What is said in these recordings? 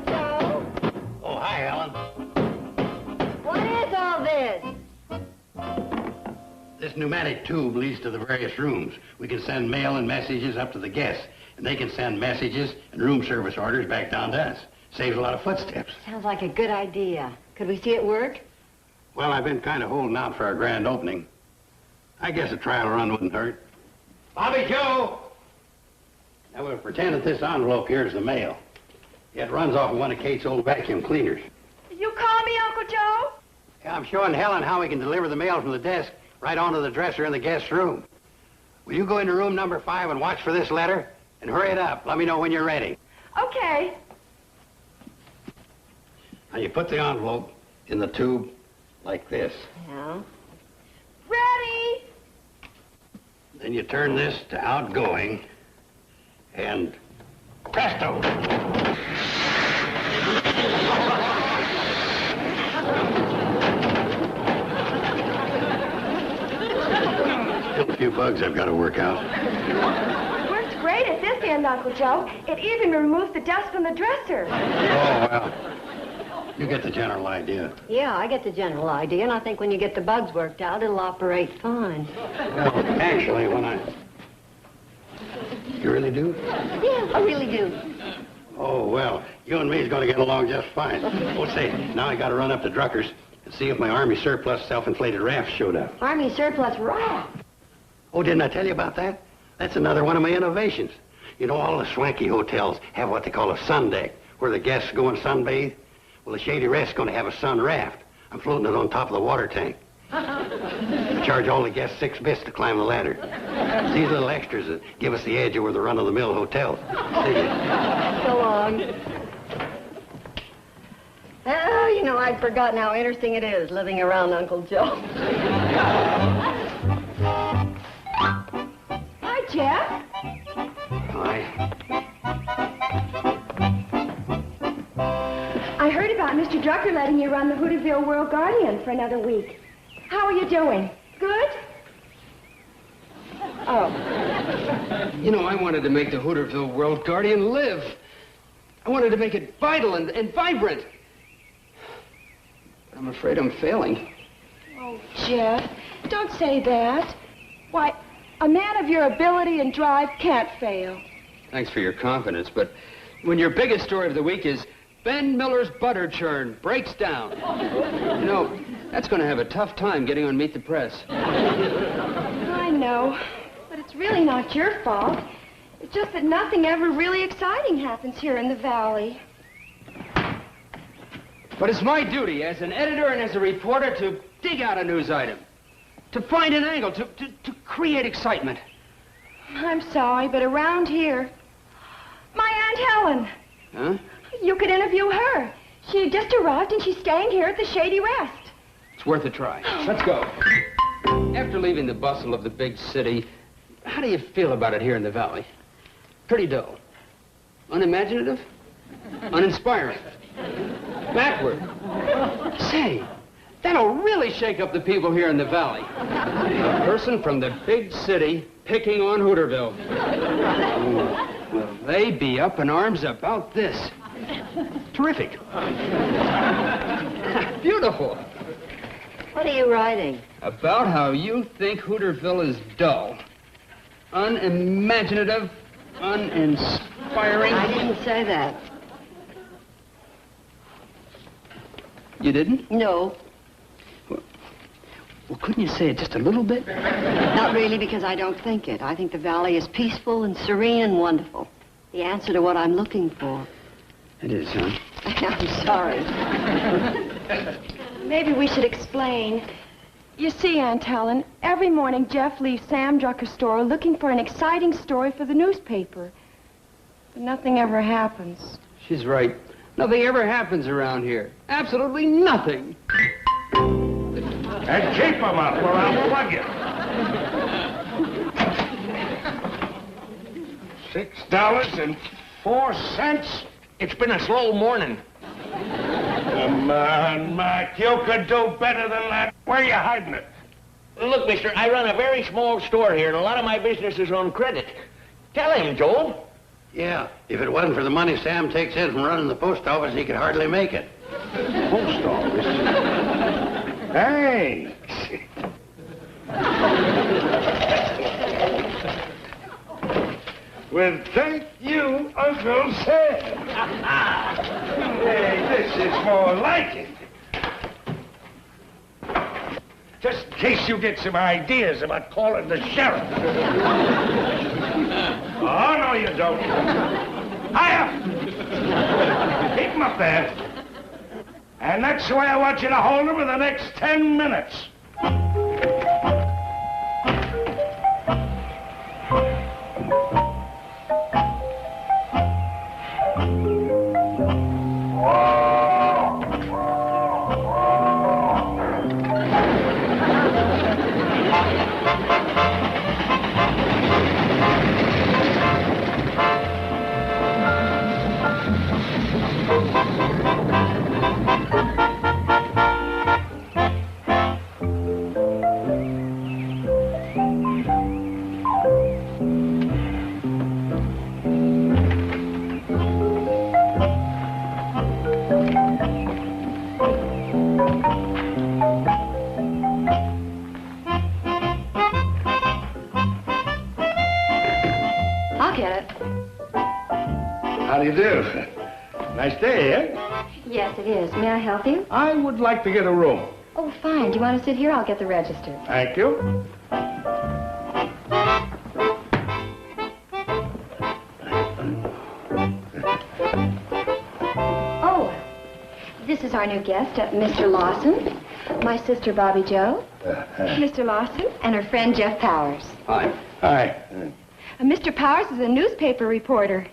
Joe? Oh, hi, Helen. What is all this? This pneumatic tube leads to the various rooms. We can send mail and messages up to the guests, and they can send messages and room service orders back down to us. Saves a lot of footsteps. Sounds like a good idea. Could we see it work? Well, I've been kind of holding out for our grand opening. I guess a trial run wouldn't hurt. Bobby Joe! Now, we'll pretend that this envelope here is the mail. It runs off of one of Kate's old vacuum cleaners. You call me Uncle Joe? Yeah, I'm showing Helen how we can deliver the mail from the desk right onto the dresser in the guest room. Will you go into room number 5 and watch for this letter? And hurry it up. Let me know when you're ready. Okay. Now, you put the envelope in the tube like this. Yeah. Ready? Then you turn this to outgoing, and presto! Still a few bugs I've got to work out. It works great at this end, Uncle Joe. It even removes the dust from the dresser. Oh, well, you get the general idea. Yeah, I get the general idea, and I think when you get the bugs worked out, it'll operate fine. Well, actually, when I... You really do? Yeah, I really do. Oh, well, you and me's going to get along just fine. Oh, say, now I got to run up to Drucker's and see if my Army surplus self-inflated raft showed up. Army surplus raft? Oh, didn't I tell you about that? That's another one of my innovations. You know, all the swanky hotels have what they call a sun deck, where the guests go and sunbathe. Well, the Shady Rest's going to have a sun raft. I'm floating it on top of the water tank. I charge all the guests 6 bits to climb the ladder. It's these little extras that give us the edge over the run-of-the-mill hotels. See you. So long. Oh, you know, I'd forgotten how interesting it is living around Uncle Joe. Hi, Jeff. Hi. I heard about Mr. Drucker letting you run the Hooterville World Guardian for another week. How are you doing? Good? Oh. You know, I wanted to make the Hooterville World Guardian live. I wanted to make it vital and vibrant. I'm afraid I'm failing. Oh, Jeff, don't say that. Why, a man of your ability and drive can't fail. Thanks for your confidence, but when your biggest story of the week is Ben Miller's butter churn breaks down, you know, that's going to have a tough time getting on Meet the Press. I know, but it's really not your fault. It's just that nothing ever really exciting happens here in the valley. But it's my duty as an editor and as a reporter to dig out a news item, to find an angle, to create excitement. I'm sorry, but around here, my Aunt Helen. Huh? You could interview her. She just arrived and she's staying here at the Shady Rest. It's worth a try. Let's go. After leaving the bustle of the big city, how do you feel about it here in the valley? Pretty dull. Unimaginative? Uninspiring? Backward? Say, that'll really shake up the people here in the valley. A person from the big city picking on Hooterville. Will they be up in arms about this? Terrific. Beautiful. What are you writing? About how you think Hooterville is dull, unimaginative, uninspiring. I didn't say that. You didn't? No. Well, couldn't you say it just a little bit? Not really, because I don't think it. I think the valley is peaceful and serene and wonderful. The answer to what I'm looking for. It is, huh? I'm sorry. Maybe we should explain. You see, Aunt Helen, every morning Jeff leaves Sam Drucker's store looking for an exciting story for the newspaper. But nothing ever happens. She's right. Nothing ever happens around here. Absolutely nothing. And keep them up or I'll plug you. $6.04? It's been a slow morning. Come on, Mac. You could do better than that. Where are you hiding it? Look, mister, I run a very small store here, and a lot of my business is on credit. Tell him, Joe. Yeah, if it wasn't for the money Sam takes in from running the post office, he could hardly make it. Post office? Thanks. Well, thank you, Uncle Sam. Hey, this is more like it. Just in case you get some ideas about calling the sheriff. Oh, no, you don't. Higher! Keep him up there. And that's the way I want you to hold him for the next 10 minutes. I'll get it. How do you do? Nice day, eh? Yes, it is. May I help you? I would like to get a room. Oh, fine. Do you want to sit here? I'll get the register. Thank you. Oh, this is our new guest, Mr. Lawson. My sister, Bobby Jo. Mr. Lawson. And her friend, Jeff Powers. Hi. Hi. Mr. Powers is a newspaper reporter.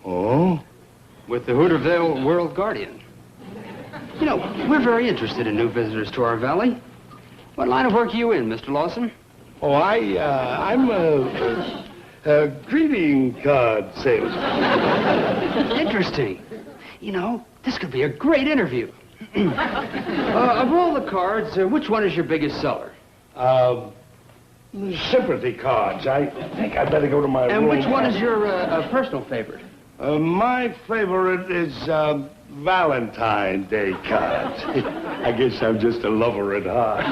Oh? With the Hooterville World Guardian. You know, we're very interested in new visitors to our valley. What line of work are you in, Mr. Lawson? Oh, I'm a greeting card salesman. Interesting. You know, this could be a great interview. Of all the cards, which one is your biggest seller? Sympathy cards. I think I'd better go to my room. And which one is your personal favorite? My favorite is Valentine's Day cards. I guess I'm just a lover at heart.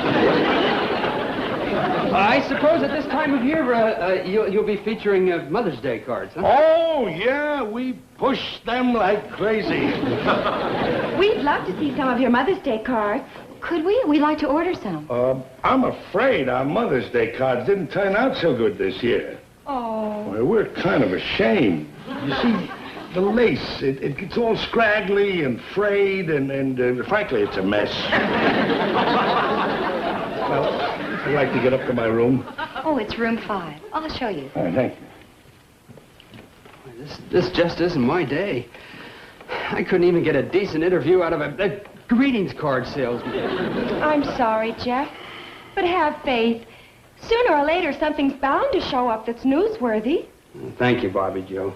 I suppose at this time of year, you'll be featuring Mother's Day cards, huh? Oh, yeah, we push them like crazy. We'd love to see some of your Mother's Day cards. Could we? We'd like to order some. I'm afraid our Mother's Day cards didn't turn out so good this year. Oh. Well, we're kind of ashamed. You see, the lace, it gets all scraggly and frayed, and frankly, it's a mess. Well, I'd like to get up to my room. Oh, it's room 5. I'll show you. All right, thank you. This just isn't my day. I couldn't even get a decent interview out of a greetings card salesman. I'm sorry, Jeff, but have faith. Sooner or later, something's bound to show up that's newsworthy. Thank you, Bobby Jo.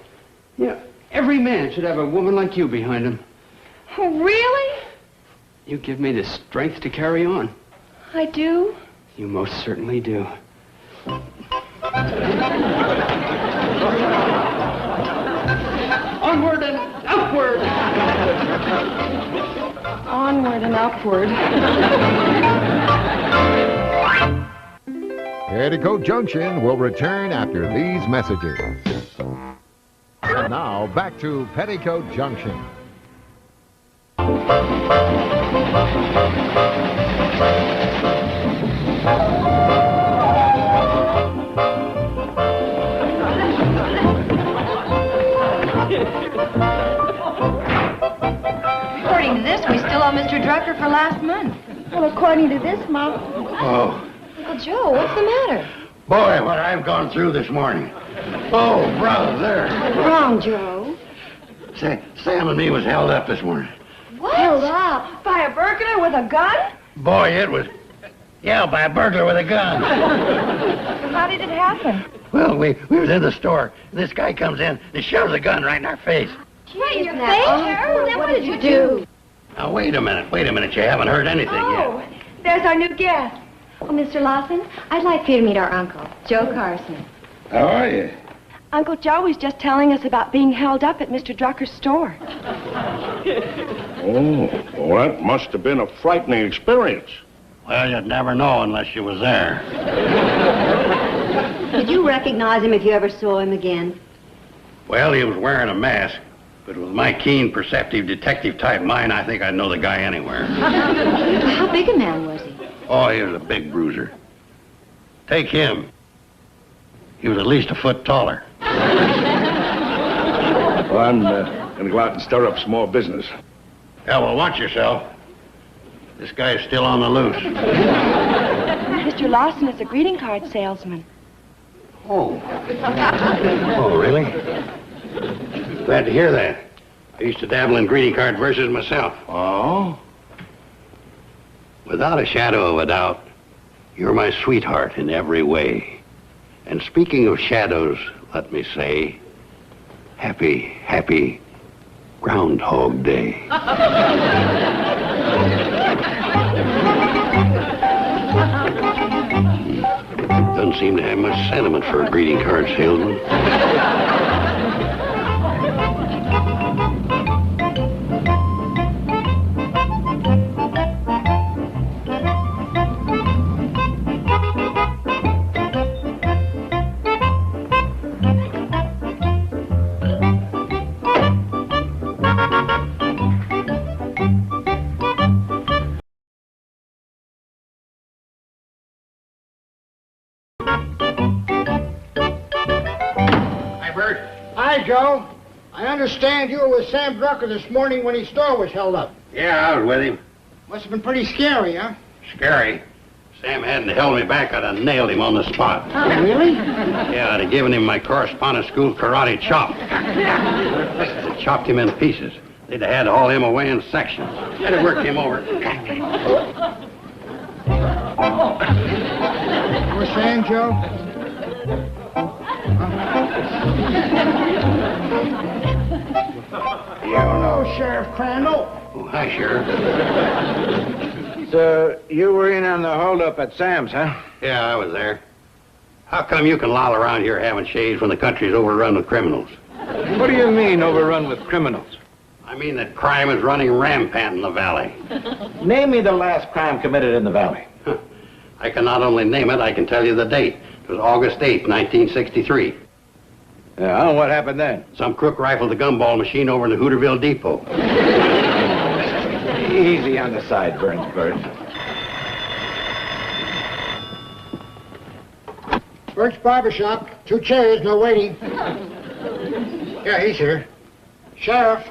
Yeah, every man should have a woman like you behind him. Oh, really? You give me the strength to carry on. I do. You most certainly do. Onward and upward! Onward and upward. Petticoat Junction will return after these messages. And now, back to Petticoat Junction. According to this, we still owe Mr. Drucker for last month. Well, according to this, Mom. Oh, Uncle Joe, what's the matter? boy, what I've gone through this morning. Oh, brother. Wrong, Joe. Sam and me was held up this morning. What? Held up? By a burglar with a gun? Boy, it was... Yeah, by a burglar with a gun. How did it happen? Well, we was in the store, and this guy comes in and shoves a gun right in our face. Right in your Isn't face, that Harold? awful? Then what did you do? Now, wait a minute. You haven't heard anything Oh, yet. there's our new guest. Oh, Mr. Lawson, I'd like for you to meet our uncle, Joe Carson. How are you? Uncle Joe was just telling us about being held up at Mr. Drucker's store. Oh, well, that must have been a frightening experience. Well, you'd never know unless you was there. Did you recognize him if you ever saw him again? Well, he was wearing a mask, but with my keen, perceptive, detective-type mind, I think I'd know the guy anywhere. How big a man was he? Oh, he was a big bruiser. Take him. He was at least a foot taller. Well, I'm going to go out and stir up some more business. Yeah, well, watch yourself. This guy is still on the loose. Mr. Lawson is a greeting card salesman. Oh. Oh, really? Glad to hear that. I used to dabble in greeting card verses myself. Oh? Without a shadow of a doubt, you're my sweetheart in every way. And speaking of shadows, let me say, happy, happy Groundhog Day. Doesn't seem to have much sentiment for a greeting card salesman. Hi, Joe. I understand you were with Sam Drucker this morning when his store was held up. Yeah, I was with him. Must have been pretty scary, huh? Scary. Sam hadn't held me back, I'd have nailed him on the spot. Oh, really? Yeah, I'd have given him my correspondence school karate chop. I'd chopped him in pieces. They'd have had to haul him away in sections. I'd have worked him over. You were saying, Joe? Hello, Sheriff Crandall. Oh, hi, Sheriff. So, you were in on the holdup at Sam's, huh? Yeah, I was there. How come you can loll around here having shades when the country's overrun with criminals? What do you mean, overrun with criminals? I mean that crime is running rampant in the valley. Name me the last crime committed in the valley. I can not only name it, I can tell you the date. It was August 8th, 1963. Yeah, what happened then? Some crook rifled the gumball machine over in the Hooterville depot. Easy on the sideburns, Bert. Bert's barbershop. 2 chairs, no waiting. Yeah, he's here. Sheriff.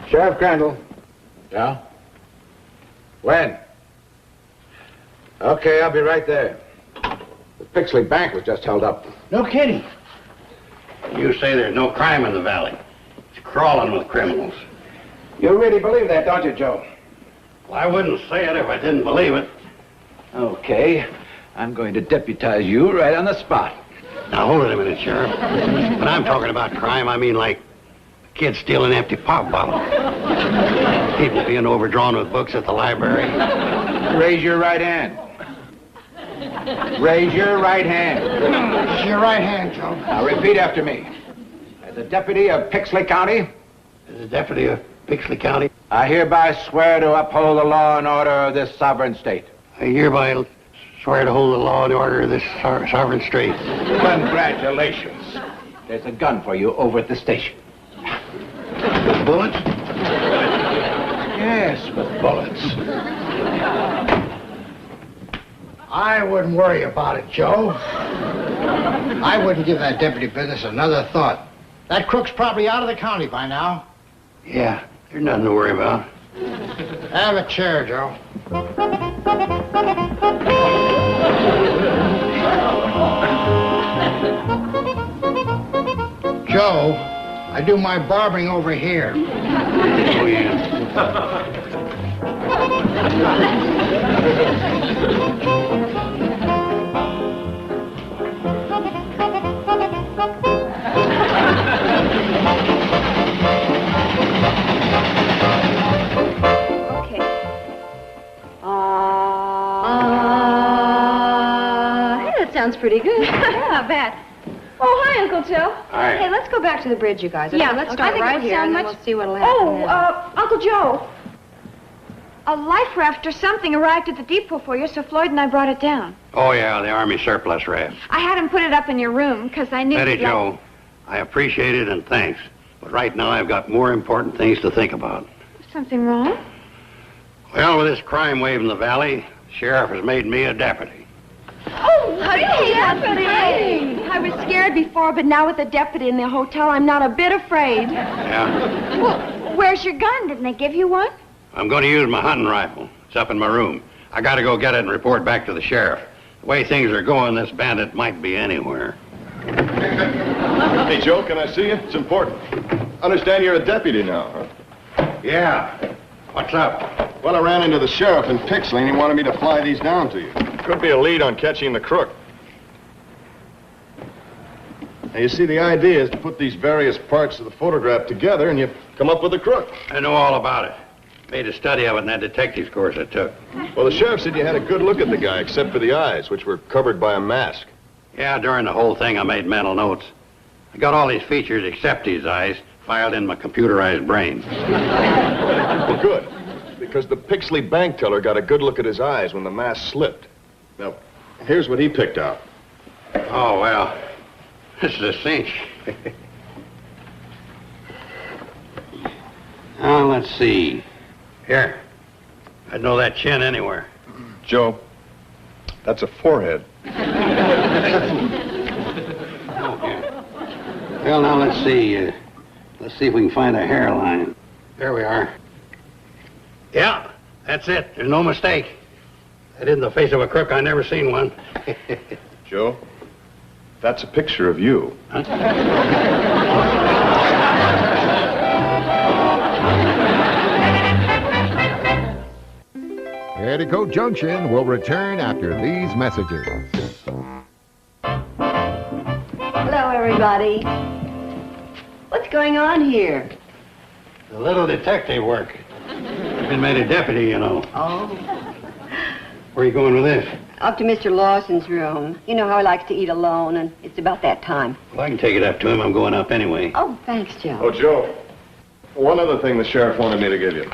Sheriff Crandall. Yeah? When? Okay, I'll be right there. The Pixley Bank was just held up. No kidding. You say there's no crime in the valley. It's crawling with criminals. You really believe that, don't you, Joe? Well, I wouldn't say it if I didn't believe it. Okay. I'm going to deputize you right on the spot. Now, hold it a minute, Sheriff. When I'm talking about crime, I mean like kids stealing empty pop bottles. People being overdrawn with books at the library. Raise your right hand. Raise your right hand. This is your right hand, Joe. Now repeat after me. As a deputy of Pixley County, As a deputy of Pixley County, I hereby swear to uphold the law and order of this sovereign state. I hereby swear to hold the law and order of this sovereign state. Congratulations. There's a gun for you over at the station. With bullets? Yes, with bullets. I wouldn't worry about it, Joe. I wouldn't give that deputy business another thought. That crook's probably out of the county by now. Yeah, there's nothing to worry about. Have a chair, Joe. Joe, I do my barbering over here. Oh, yeah. Okay. That sounds pretty good. Yeah, I bet. Oh, hi, Uncle Joe. Hi. Hey, let's go back to the bridge, you guys. Yeah, let's I start think right it'll here, sound and then much- we'll see what'll happen. Uncle Joe. A life raft or something arrived at the depot for you, so Floyd and I brought it down. Oh, yeah, the Army surplus raft. I had him put it up in your room, because I knew... Betty you'd like- Joe, I appreciate it and thanks. But right now I've got more important things to think about. Something wrong? Well, with this crime wave in the valley, the sheriff has made me a deputy. Oh, hey, deputy! I was scared before, but now with a deputy in the hotel, I'm not a bit afraid. Yeah? Well, where's your gun? Didn't they give you one? I'm going to use my hunting rifle. It's up in my room. I got to go get it and report back to the sheriff. The way things are going, this bandit might be anywhere. Hey, Joe, can I see you? It's important. Understand you're a deputy now, huh? Yeah. What's up? Well, I ran into the sheriff in Pixley, and he wanted me to fly these down to you. Could be a lead on catching the crook. Now, you see, the idea is to put these various parts of the photograph together, and you come up with a crook. I know all about it. Made a study of it in that detective's course I took. Well, the sheriff said you had a good look at the guy, except for the eyes, which were covered by a mask. Yeah, during the whole thing I made mental notes. I got all these features except his eyes filed in my computerized brain. Well, good. Because the Pixley bank teller got a good look at his eyes when the mask slipped. Now, here's what he picked out. Oh, well, this is a cinch. Now, let's see. Here. I'd know that chin anywhere. Joe, that's a forehead. Well, now, let's see. Let's see if we can find a hairline. There we are. Yeah, that's it. There's no mistake. That isn't the face of a crook. I never seen one. Joe, that's a picture of you. Huh? Petticoat Junction will return after these messages. Hello, everybody. What's going on here? A little detective work. I've been made a deputy, you know. Oh. Where are you going with this? Up to Mr. Lawson's room. You know how he likes to eat alone, and it's about that time. Well, I can take it up to him. I'm going up anyway. Oh, thanks, Joe. Oh, Joe, one other thing the sheriff wanted me to give you.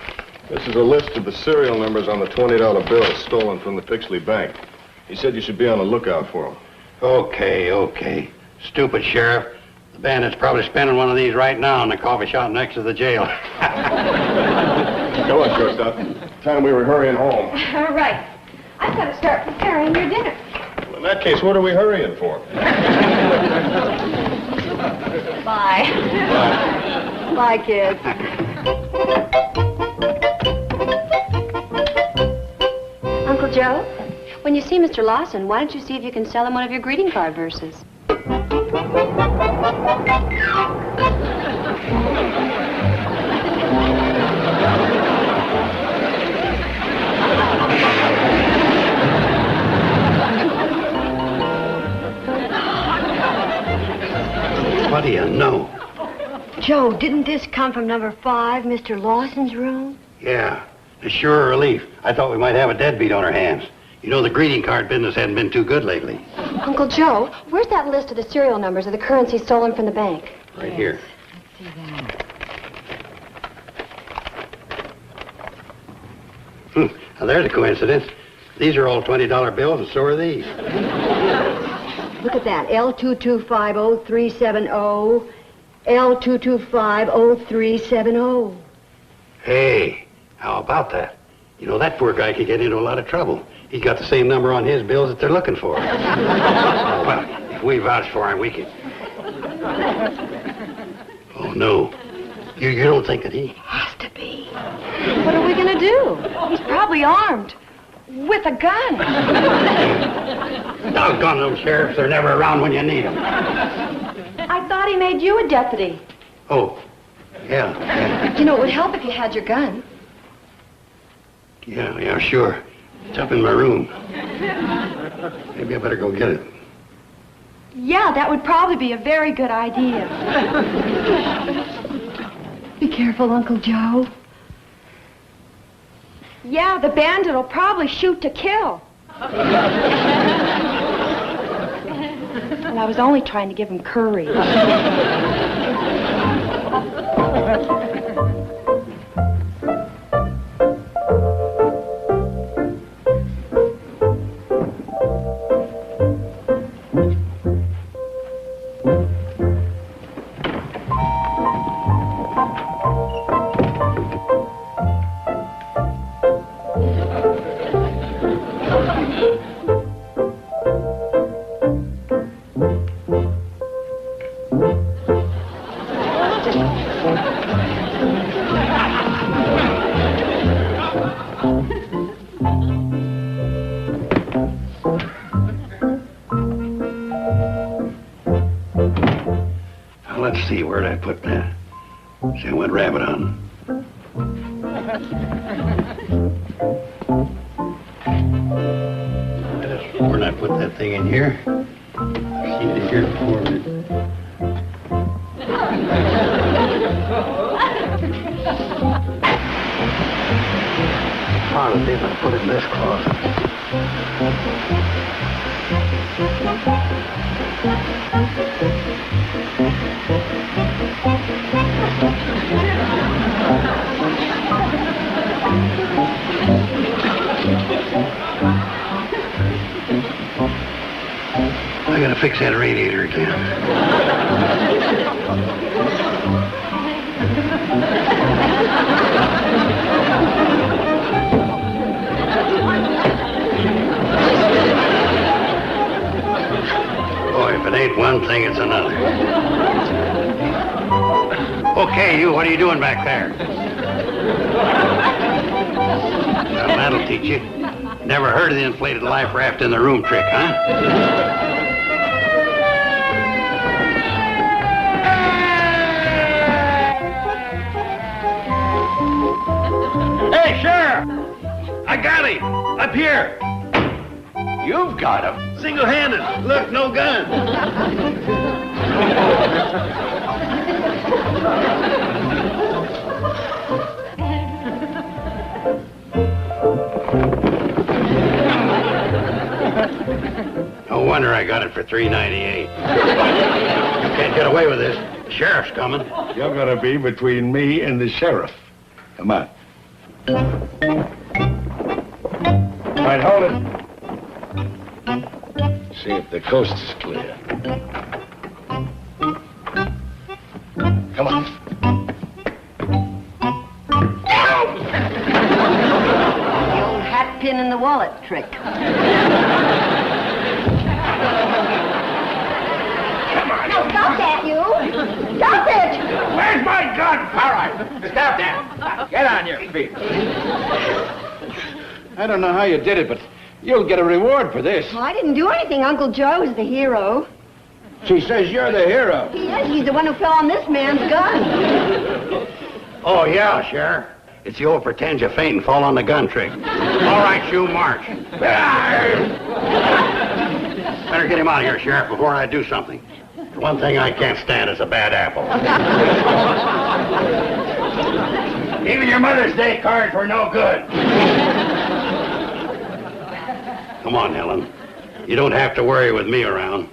This is a list of the serial numbers on the $20 bills stolen from the Pixley Bank. He said you should be on the lookout for them. Okay. Stupid sheriff. The bandit's probably spending one of these right now in the coffee shop next to the jail. Come on, shortstop. Time we were hurrying home. All right. I've got to start preparing your dinner. Well, in that case, what are we hurrying for? Bye. Bye, kids. Uncle Joe, when you see Mr. Lawson, why don't you see if you can sell him one of your greeting card verses? What do you know? Joe, didn't this come from number 5, Mr. Lawson's room? Yeah, it's sure a relief. I thought we might have a deadbeat on our hands. You know, the greeting card business hasn't been too good lately. Uncle Joe, where's that list of the serial numbers of the currency stolen from the bank? Right here. Let's see that. Now, there's a coincidence. These are all $20 bills, and so are these. Look at that. L2250370. L2250370. Hey, how about that? You know, that poor guy could get into a lot of trouble. He's got the same number on his bills that they're looking for. Well, if we vouch for him, we can... Oh, no. You don't think that he... Has to be. What are we going to do? He's probably armed. With a gun. Doggone them sheriffs. They're never around when you need them. I thought he made you a deputy. Oh, yeah. You know, it would help if you had your gun. Yeah, sure. It's up in my room. Maybe I better go get it. Yeah, that would probably be a very good idea. Be careful, Uncle Joe. Yeah, the bandit will probably shoot to kill. Well, I was only trying to give him courage. Let's see, where'd I put that? See, I went rabbit hunting. Where'd I put that thing in here? I've seen it here before. Positive if I put it in this closet. I gotta fix that radiator again. Boy, if it ain't one thing, it's another. Okay, you, what are you doing back there? Well, that'll teach you. Never heard of the inflated life raft in the room trick, huh? Hey, Sheriff! I got him! Up here! You've got him. Single-handed. Look, no gun. No wonder I got it for $3.98. You can't get away with this. The sheriff's coming. You're gonna be between me and the sheriff. Come on. All right, hold it. See if the coast is clear. Come on. The old hat pin in the wallet trick. Come on. Now stop that, you! Stop it! Where's my gun? All right, stop that. Get on your feet. I don't know how you did it, but you'll get a reward for this. Well, I didn't do anything. Uncle Joe's the hero. She says you're the hero. He is. He's the one who fell on this man's gun. Oh, yeah, Sheriff. It's the old pretend you faint and fall on the gun trick. All right, you march. Better get him out of here, Sheriff, before I do something. The one thing I can't stand is a bad apple. Even your Mother's Day cards were no good. Come on, Helen. You don't have to worry with me around.